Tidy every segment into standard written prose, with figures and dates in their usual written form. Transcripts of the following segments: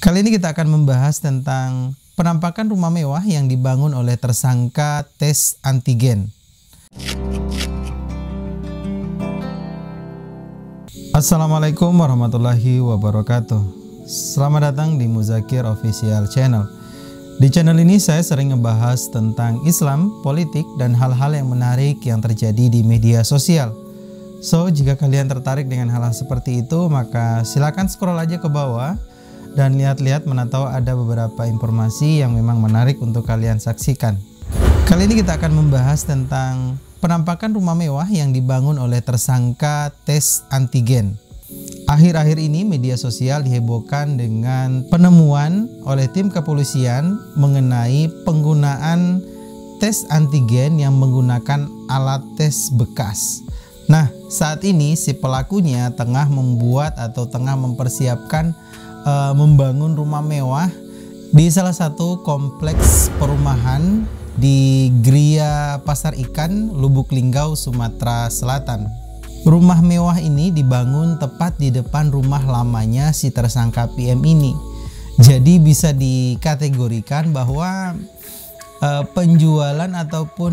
Kali ini kita akan membahas tentang penampakan rumah mewah yang dibangun oleh tersangka tes antigen. Assalamualaikum warahmatullahi wabarakatuh. Selamat datang di Muzakir Official Channel. Di channel ini saya sering ngebahas tentang Islam, politik, dan hal-hal yang menarik yang terjadi di media sosial. So, jika kalian tertarik dengan hal-hal seperti itu, maka silakan scroll aja ke bawah dan lihat-lihat mana tahu ada beberapa informasi yang memang menarik untuk kalian saksikan. Kali ini kita akan membahas tentang penampakan rumah mewah yang dibangun oleh tersangka tes antigen. Akhir-akhir ini media sosial dihebohkan dengan penemuan oleh tim kepolisian mengenai penggunaan tes antigen yang menggunakan alat tes bekas. Nah, saat ini si pelakunya tengah membuat atau tengah mempersiapkan membangun rumah mewah di salah satu kompleks perumahan di Gria Pasar Ikan, Lubuk Linggau, Sumatera Selatan. Rumah mewah ini dibangun tepat di depan rumah lamanya si tersangka PM ini. Jadi bisa dikategorikan bahwa penjualan ataupun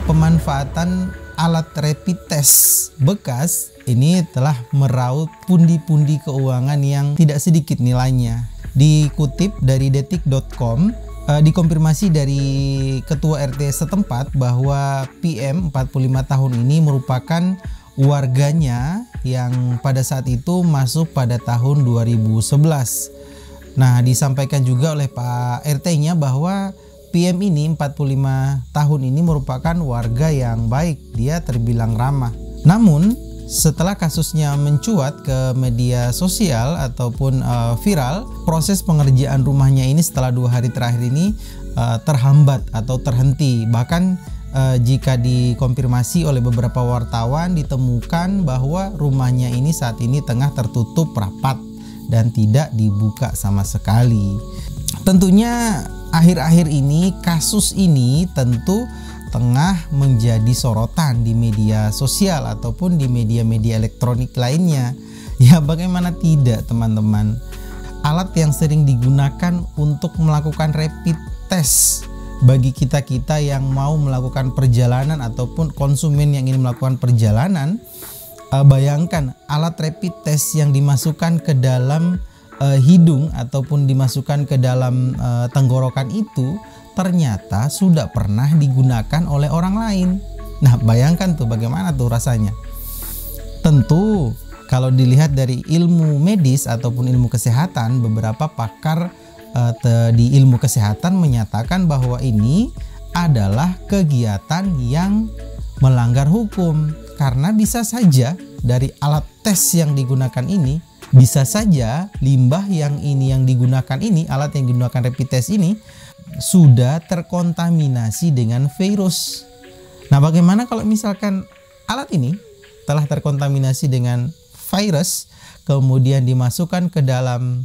pemanfaatan alat rapid test bekas ini telah meraup pundi-pundi keuangan yang tidak sedikit nilainya. Dikutip dari detik.com, dikonfirmasi dari ketua RT setempat bahwa PM 45 tahun ini merupakan warganya yang pada saat itu masuk pada tahun 2011. Nah, disampaikan juga oleh Pak RT-nya bahwa PM ini 45 tahun ini merupakan warga yang baik, dia terbilang ramah. Namun setelah kasusnya mencuat ke media sosial ataupun viral, proses pengerjaan rumahnya ini setelah 2 hari terakhir ini terhambat atau terhenti. Bahkan jika dikonfirmasi oleh beberapa wartawan ditemukan bahwa rumahnya ini saat ini tengah tertutup rapat dan tidak dibuka sama sekali. Tentunya akhir-akhir ini kasus ini tentu tengah menjadi sorotan di media sosial ataupun di media-media elektronik lainnya. Ya, bagaimana tidak, teman-teman? Alat yang sering digunakan untuk melakukan rapid test bagi kita-kita yang mau melakukan perjalanan ataupun konsumen yang ingin melakukan perjalanan. Bayangkan alat rapid test yang dimasukkan ke dalam hidung ataupun dimasukkan ke dalam tenggorokan itu ternyata sudah pernah digunakan oleh orang lain. Nah, bayangkan tuh bagaimana tuh rasanya. Tentu kalau dilihat dari ilmu medis ataupun ilmu kesehatan, beberapa pakar di ilmu kesehatan menyatakan bahwa ini adalah kegiatan yang melanggar hukum, karena bisa saja dari alat tes yang digunakan ini, bisa saja limbah yang digunakan ini, alat yang digunakan rapid test ini sudah terkontaminasi dengan virus. Nah, bagaimana kalau misalkan alat ini telah terkontaminasi dengan virus, kemudian dimasukkan ke dalam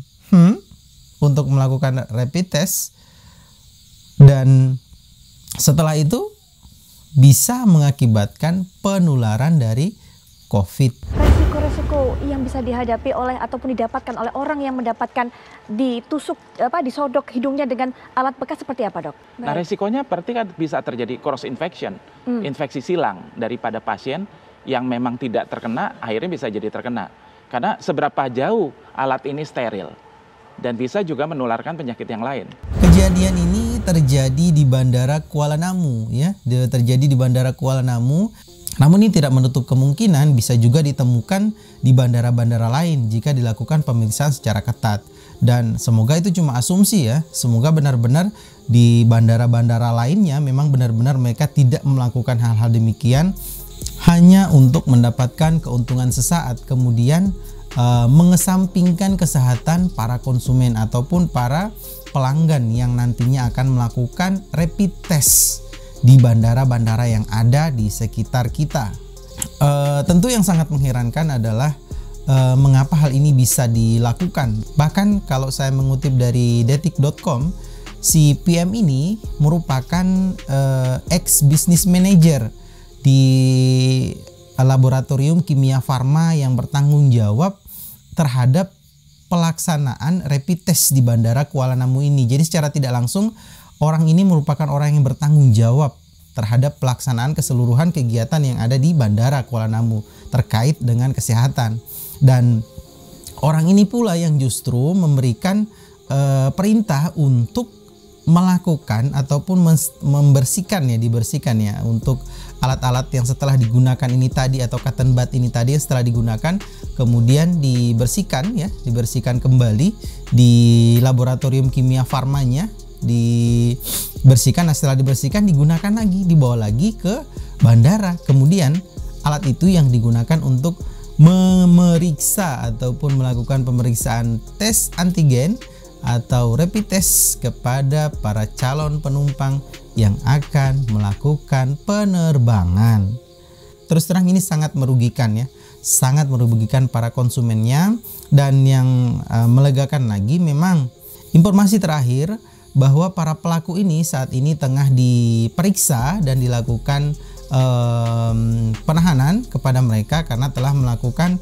untuk melakukan rapid test, dan setelah itu bisa mengakibatkan penularan dari COVID. Resiko-resiko yang bisa dihadapi oleh ataupun didapatkan oleh orang yang mendapatkan disodok hidungnya dengan alat bekas seperti apa, Dok? Baik. Nah, resikonya berarti kan bisa terjadi cross infection, infeksi silang daripada pasien yang memang tidak terkena akhirnya bisa jadi terkena. Karena seberapa jauh alat ini steril dan bisa juga menularkan penyakit yang lain. Kejadian ini terjadi di Bandara Kuala Namu, ya, terjadi di Bandara Kuala Namu. Namun ini tidak menutup kemungkinan bisa juga ditemukan di bandara-bandara lain jika dilakukan pemeriksaan secara ketat. Dan semoga itu cuma asumsi ya, semoga benar-benar di bandara-bandara lainnya memang benar-benar mereka tidak melakukan hal-hal demikian hanya untuk mendapatkan keuntungan sesaat, kemudian mengesampingkan kesehatan para konsumen ataupun para pelanggan yang nantinya akan melakukan rapid test di bandara-bandara yang ada di sekitar kita. Tentu yang sangat mengherankan adalah mengapa hal ini bisa dilakukan. Bahkan kalau saya mengutip dari detik.com, si PM ini merupakan ex-business manager di laboratorium kimia farma yang bertanggung jawab terhadap pelaksanaan rapid test di Bandara Kuala Namu ini. Jadi secara tidak langsung orang ini merupakan orang yang bertanggung jawab terhadap pelaksanaan keseluruhan kegiatan yang ada di Bandara Kuala Namu terkait dengan kesehatan. Dan orang ini pula yang justru memberikan perintah untuk melakukan ataupun dibersihkan ya untuk alat-alat yang setelah digunakan ini tadi atau cotton bud ini tadi yang setelah digunakan kemudian dibersihkan kembali di laboratorium kimia farmanya, dibersihkan. Nah, setelah dibersihkan digunakan lagi, dibawa lagi ke bandara. Kemudian alat itu yang digunakan untuk memeriksa ataupun melakukan pemeriksaan tes antigen atau rapid test kepada para calon penumpang yang akan melakukan penerbangan. Terus terang ini sangat merugikan ya, sangat merugikan para konsumennya. Dan yang melegakan lagi memang informasi terakhir bahwa para pelaku ini saat ini tengah diperiksa dan dilakukan penahanan kepada mereka karena telah melakukan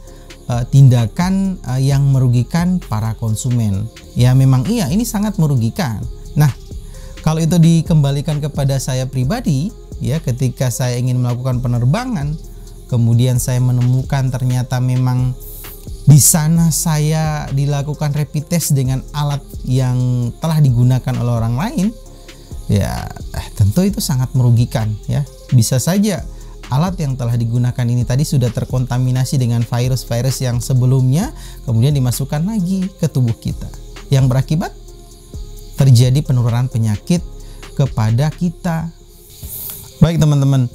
tindakan yang merugikan para konsumen. Ya memang iya, ini sangat merugikan. Nah, kalau itu dikembalikan kepada saya pribadi, ya ketika saya ingin melakukan penerbangan, kemudian saya menemukan ternyata memang di sana saya dilakukan rapid test dengan alat yang telah digunakan oleh orang lain, ya tentu itu sangat merugikan ya. Bisa saja alat yang telah digunakan ini tadi sudah terkontaminasi dengan virus-virus yang sebelumnya, kemudian dimasukkan lagi ke tubuh kita, yang berakibat terjadi penurunan penyakit kepada kita. Baik teman-teman,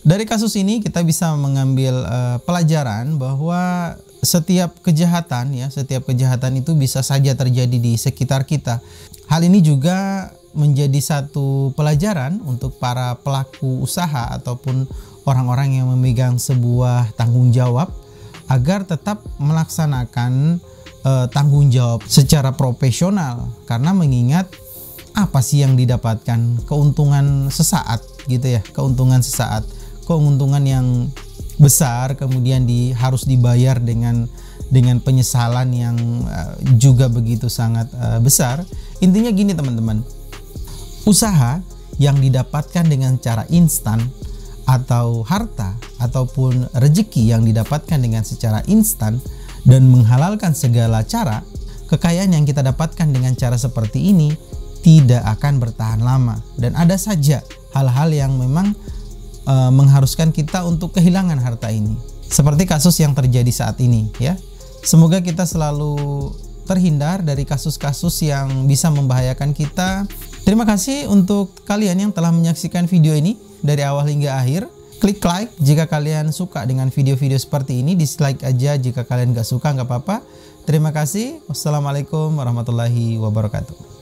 dari kasus ini kita bisa mengambil pelajaran bahwa setiap kejahatan itu bisa saja terjadi di sekitar kita. Hal ini juga menjadi satu pelajaran untuk para pelaku usaha ataupun orang-orang yang memegang sebuah tanggung jawab agar tetap melaksanakan tanggung jawab secara profesional, karena mengingat apa sih yang didapatkan, keuntungan sesaat gitu ya, keuntungan yang besar kemudian harus dibayar dengan penyesalan yang juga begitu sangat besar. Intinya gini teman-teman, usaha yang didapatkan dengan cara instan atau harta ataupun rezeki yang didapatkan dengan secara instan dan menghalalkan segala cara, kekayaan yang kita dapatkan dengan cara seperti ini tidak akan bertahan lama, dan ada saja hal-hal yang memang mengharuskan kita untuk kehilangan harta ini, seperti kasus yang terjadi saat ini ya. Semoga kita selalu terhindar dari kasus-kasus yang bisa membahayakan kita. Terima kasih untuk kalian yang telah menyaksikan video ini dari awal hingga akhir. Klik like jika kalian suka dengan video-video seperti ini, dislike aja jika kalian gak suka, gak apa-apa. Terima kasih. Wassalamualaikum warahmatullahi wabarakatuh.